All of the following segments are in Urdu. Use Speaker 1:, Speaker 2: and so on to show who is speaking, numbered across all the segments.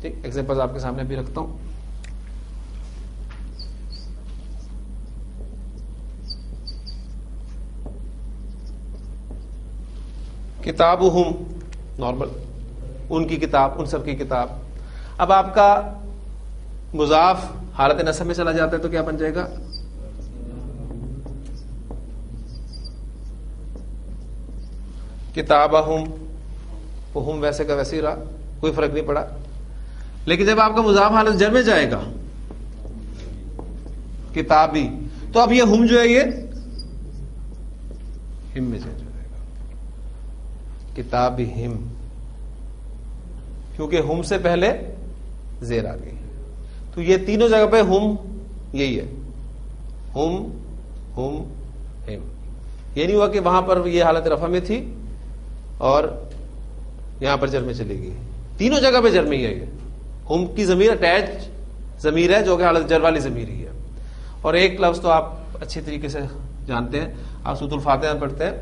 Speaker 1: ٹھیک، ایگزامپل آپ کے سامنے بھی رکھتا ہوں. کتابہم نارمل، ان کی کتاب، ان سب کی کتاب. اب آپ کا مضاف حالت نصب میں چلا جاتا ہے تو کیا بن جائے گا؟ کتابہم، ہم ویسے کا ویسے ہی رہا، کوئی فرق نہیں پڑا. لیکن جب آپ کا مضاف حالت جر میں جائے گا کتابی، تو اب یہ ہم جو ہے یہ ہم میں چینج ہو جائے گا، کتابہم، کیونکہ ہم سے پہلے زیر آ گئی. تو یہ تینوں جگہ پہ ہم یہی ہے، ہم. یہ نہیں ہوا کہ وہاں پر یہ حالت رفع میں تھی اور یہاں پر جر میں چلے گی. تینوں جگہ پہ جر میں ہی ہے. یہ ہم کی ضمیر اٹیچ ضمیر ہے جو کہ حالت جر والی ضمیر ہی ہے. اور ایک لفظ تو آپ اچھی طریقے سے جانتے ہیں، آپ سورۃ الفاتحہ میں پڑھتے ہیں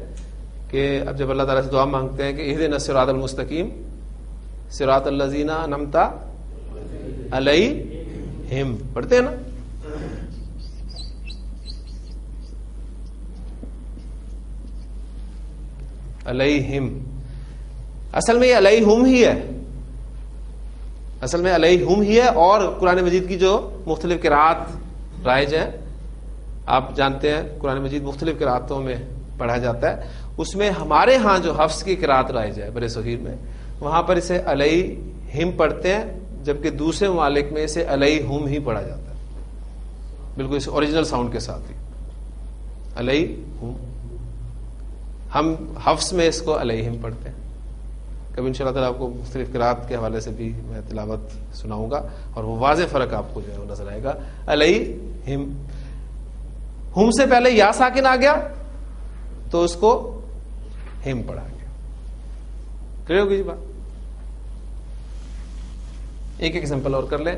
Speaker 1: کہ اب جب اللہ تعالیٰ سے دعا مانگتے ہیں کہ اہدنا الصراط المستقیم صراط الذین انعمت علیہم، پڑھتے ہیں نا. علیہم، اصل میں یہ علیہم ہی ہے، اصل میں علیہم ہی ہے. اور قرآن مجید کی جو مختلف قراءات رائج ہیں، آپ جانتے ہیں قرآن مجید مختلف قراءتوں میں پڑھا جاتا ہے. اس میں ہمارے ہاں جو حفظ کی قراءت رائج ہے بر صغیر میں، وہاں پر اسے علیہم پڑھتے ہیں، جبکہ دوسرے ممالک میں اسے علیہم ہی پڑھا جاتا ہے، بالکل اس اوریجنل ساؤنڈ کے ساتھ ہی، علیہم. ہم حفظ میں اس کو علیہم پڑھتے ہیں. کبھی ان شاء اللہ تعالیٰ آپ کو مختلف قراءت کے حوالے سے بھی میں تلاوت سناؤں گا اور وہ واضح فرق آپ کو جو ہے وہ نظر آئے گا. علیہم، ہم سے پہلے یا ساکن آ گیا تو اس کو ہم پڑھا گیا. کلیئر ہوگی جی بات؟ ایک ایگزامپل اور کر لیں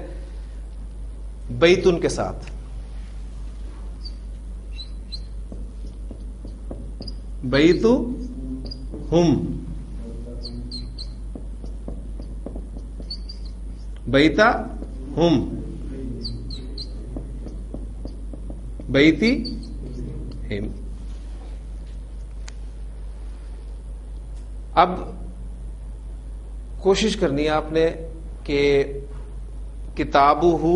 Speaker 1: بیتن کے ساتھ. بیتو ہم، بیتا ہم، بیتی ہم. اب کوشش کرنی ہے آپ نے کہ کتابہ،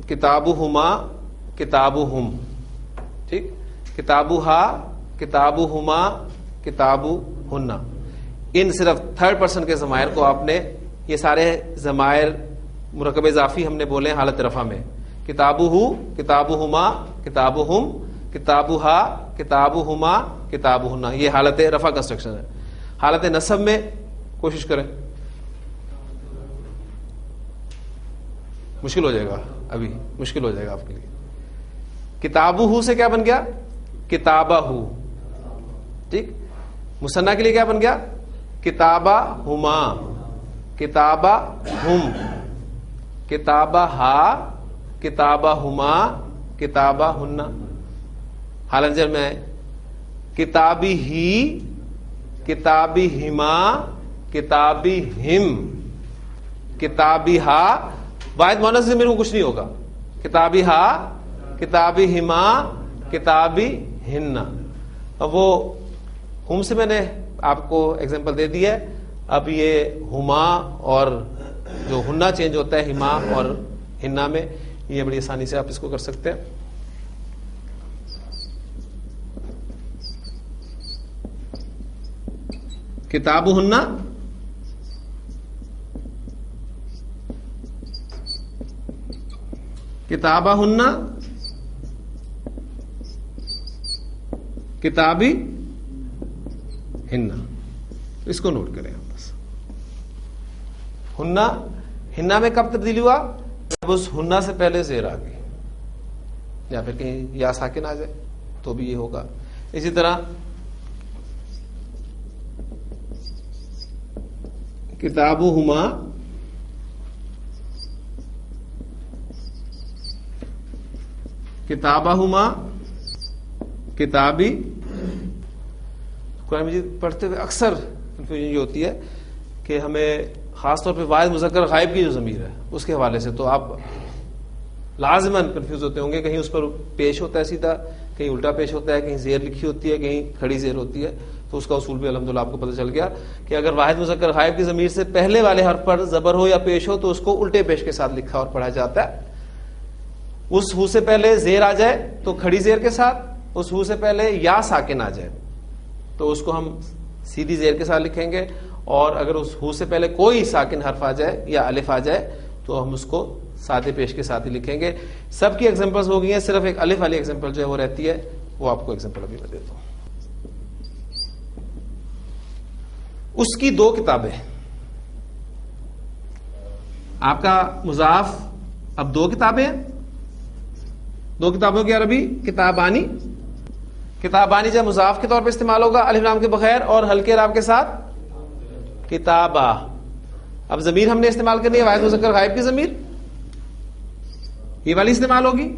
Speaker 1: کتابہما، کتابہم، ٹھیک، کتابہا، کتابہما، کتابہن، ان صرف تھرڈ پرسن کے ضمائر کو آپ نے، یہ سارے ضمائر مرکب اضافی ہم نے بولے ہیں حالت رفع میں. کتابہ، کتابہما، کتابہم، کتابہا، کتابہما، کتابہن، یہ حالت رفع کنسٹرکشن ہے. حالت نصب میں کوشش کریں، مشکل ہو جائے گا، ابھی مشکل ہو جائے گا آپ کے لیے. کتابہ سے کیا بن گیا؟ کتابہ، ٹھیک. مثنیٰ کے لیے کیا بن گیا؟ کتابہ ہما، کتابہ ہم، کتابہ ہا، کتابہ ہما، کتابہ ہن. حالت جر میں کتابی ہی، کتابی ہما، کتابی ہم، کتابی ہا. واحد مؤنث ضمیر میں کچھ نہیں ہوگا. کتابی ہا، کتابی ہما، کتابی ہن. اب وہ ہم سے میں نے آپ کو ایگزامپل دے دی ہے. اب یہ ہما اور جو ہننا چینج ہوتا ہے ہما اور ہننا میں، یہ بڑی آسانی سے آپ اس کو کر سکتے ہیں. کتاب ہننا، کتابہ ہننا، کتابی ہننا. اس کو نوٹ کریں آپ بس. ہننا، ہننا میں کب تبدیلی ہوا؟ جب اس ہننا سے پہلے زیر آ گئی، یا پھر کہیں یا ساکن آ جائے تو بھی یہ ہوگا. اسی طرح کتابہما، کتابہما، کتابی. قرآن مجید پڑھتے ہوئے اکثر کنفیوژن یہ ہوتی ہے کہ ہمیں خاص طور پہ واحد مذکر غائب کی جو ضمیر ہے اس کے حوالے سے تو آپ لازماً کنفیوز ہوتے ہوں گے. کہیں اس پر پیش ہوتا ہے سیدھا, کہیں الٹا پیش ہوتا ہے, کہیں زیر لکھی ہوتی ہے, کہیں کھڑی زیر ہوتی ہے. تو اس کا اصول بھی الحمدللہ آپ کو پتہ چل گیا کہ اگر واحد مذکر غائب کی ضمیر سے پہلے والے حرف پر زبر ہو یا پیش ہو تو اس کو الٹے پیش کے ساتھ لکھا اور پڑھا جاتا ہے. اس ہو سے پہلے زیر آ جائے تو کھڑی زیر کے ساتھ, اس ہو سے پہلے یا ساکن آ جائے تو اس کو ہم سیدھی زیر کے ساتھ لکھیں گے, اور اگر اس ہو سے پہلے کوئی ساکن حرف آ جائے یا الف آ جائے تو ہم اس کو سادے پیش کے ساتھ ہی لکھیں گے. سب کی ایگزامپلس ہو گئی ہیں, صرف ایک الف والی ایگزامپل جو ہے وہ رہتی ہے, وہ آپ کو ایگزامپل ابھی میں دیتا ہوں. اس کی دو کتابیں, آپ کا مضاف اب دو کتابیں ہیں, دو کتابوں کی عربی کتابانی. کتابانی جب مضاف کے طور پہ استعمال ہوگا الف لام کے بغیر اور ہلکے لام کے ساتھ کتابہ. اب ضمیر ہم نے استعمال کرنی ہے واحد مذکر غائب کی ضمیر, یہ والی استعمال ہوگی.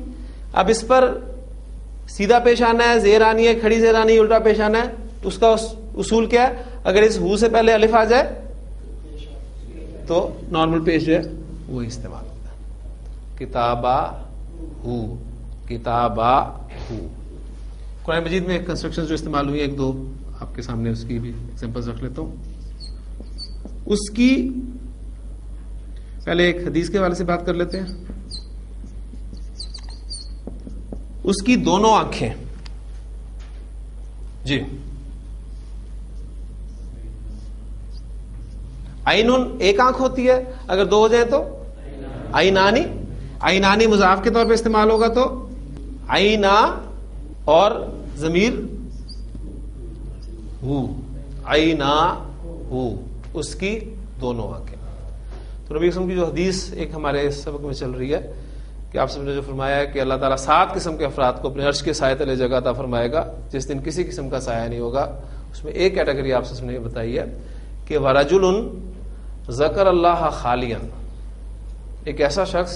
Speaker 1: اب اس پر سیدھا پیش آنا ہے, زیر آنی ہے, کھڑی زیر آنی ہے, الٹا پیش آنا ہے. اس کا اصول کیا ہے؟ اگر اس ہو سے پہلے الف آ جائے تو نارمل پیش جو ہے وہ استعمال ہوتا ہے. کتابہ ہو, کتابہ ہو. قرآن مجید میں کنسٹرکشن جو استعمال ہوئی ایک دو آپ کے سامنے اس کی بھی ایگزامپل رکھ لیتا ہوں. اس کی پہلے ایک حدیث کے حوالے سے بات کر لیتے ہیں. اس کی دونوں آنکھیں, جی عینن ایک آنکھ ہوتی ہے, اگر دو ہو جائیں تو عینانی. عینانی مضاف کے طور پہ استعمال ہوگا تو عینا اور ضمیر ہو, عینا ہو, اس کی دونوں آنکھیں. تو نبی قسم کی جو حدیث ایک ہمارے سبق میں چل رہی ہے کہ آپ سب نے جو فرمایا ہے کہ اللہ تعالیٰ 7 قسم کے افراد کو اپنے عرش کے سائے تلے جگہ عطا فرمائے گا جس دن کسی قسم کا سایہ نہیں ہوگا. اس میں ایک کیٹیگری آپ سب نے بتائی ہے کہ وَرَجُلٌ ذَكَرَ اللَّهَ خَالِيًا, ایک ایسا شخص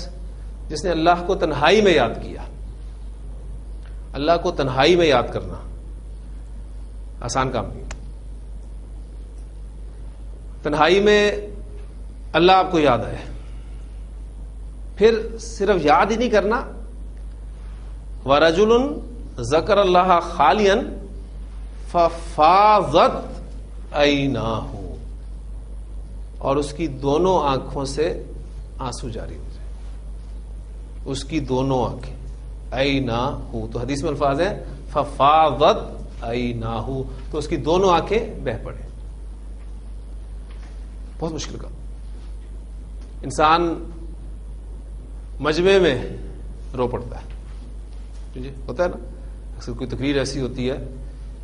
Speaker 1: جس نے اللہ کو تنہائی میں یاد کیا. اللہ کو تنہائی میں یاد کرنا آسان کام نہیں. تنہائی میں اللہ آپ کو یاد آئے, پھر صرف یاد ہی نہیں کرنا, وَرَجُلٌ ذَكَرَ اللَّهَ خَالِيًا فَفَاضَتْ عَيْنَاهُ, اور اس کی دونوں آنکھوں سے آنسو جاری ہو جائے. اس کی دونوں آنکھیں عیناہو, تو حدیث میں الفاظ ہیں ففاضت عیناہو, تو اس کی دونوں آنکھیں بہہ پڑے. بہت مشکل کا انسان مجمع میں رو پڑتا ہے, جی ہوتا ہے نا, اکثر کوئی تقریر ایسی ہوتی ہے,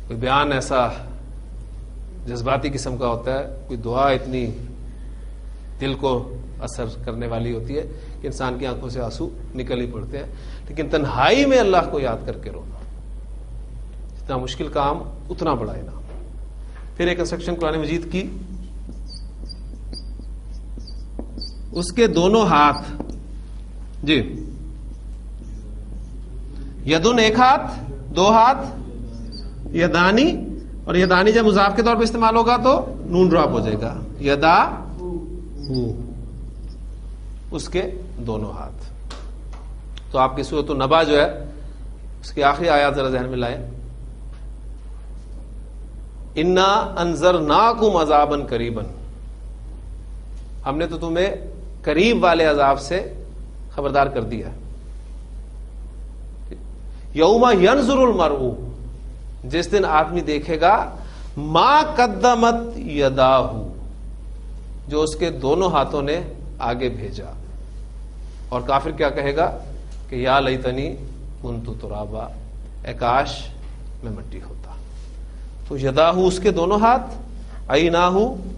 Speaker 1: کوئی بیان ایسا جذباتی قسم کا ہوتا ہے, کوئی دعا اتنی دل کو اثر کرنے والی ہوتی ہے کہ انسان کی آنکھوں سے آنسو نکل ہی پڑتے ہیں. لیکن تنہائی میں اللہ کو یاد کر کے رونا, جتنا مشکل کام اتنا بڑا انعام. پھر ایک انسٹرکشن قرآن مجید کی, اس کے دونوں ہاتھ, جی یدن ایک ہاتھ, دو ہاتھ, یدانی, اور یدانی جب مضاف کے طور پہ استعمال ہوگا تو نون ڈراپ ہو جائے گا, یدا ہو, اس کے دونوں ہاتھ. تو آپ کی سورۃ النبا جو ہے اس کی آخری آیات ذرا ذہن میں لائیں. انا انذرناکم عذابا قریبا, ہم نے تو تمہیں قریب والے عذاب سے خبردار کر دیا. یوم ینظر المرء, جس دن آدمی دیکھے گا ما قدمت یداہ, جو اس کے دونوں ہاتھوں نے آگے بھیجا. اور کافر کیا کہے گا کہ یا لیتنی کنت ترابا, اے کاش میں مٹی ہوتا. تو یداہ اس کے دونوں ہاتھ, عیناہ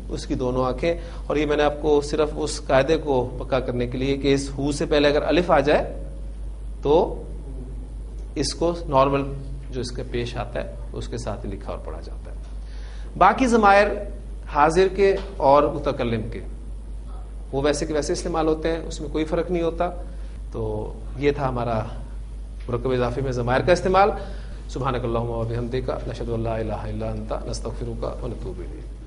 Speaker 1: اس کی دونوں آنکھیں. اور یہ میں نے آپ کو صرف اس قاعدے کو پکا کرنے کے لیے کہ اس ہو سے پہلے اگر الف آ جائے تو اس کو نارمل جو اس کا پیش آتا ہے اس کے ساتھ ہی لکھا اور پڑھا جاتا ہے. باقی ضمائر حاضر کے اور متکلم کے وہ ویسے کے ویسے استعمال ہوتے ہیں, اس میں کوئی فرق نہیں ہوتا. تو یہ تھا ہمارا مرکب اضافی میں ضمائر کا استعمال. سبحانک اللہم و بحمدک نشہد ان لا الہ الا انت نستغفرک و نتوب الیک.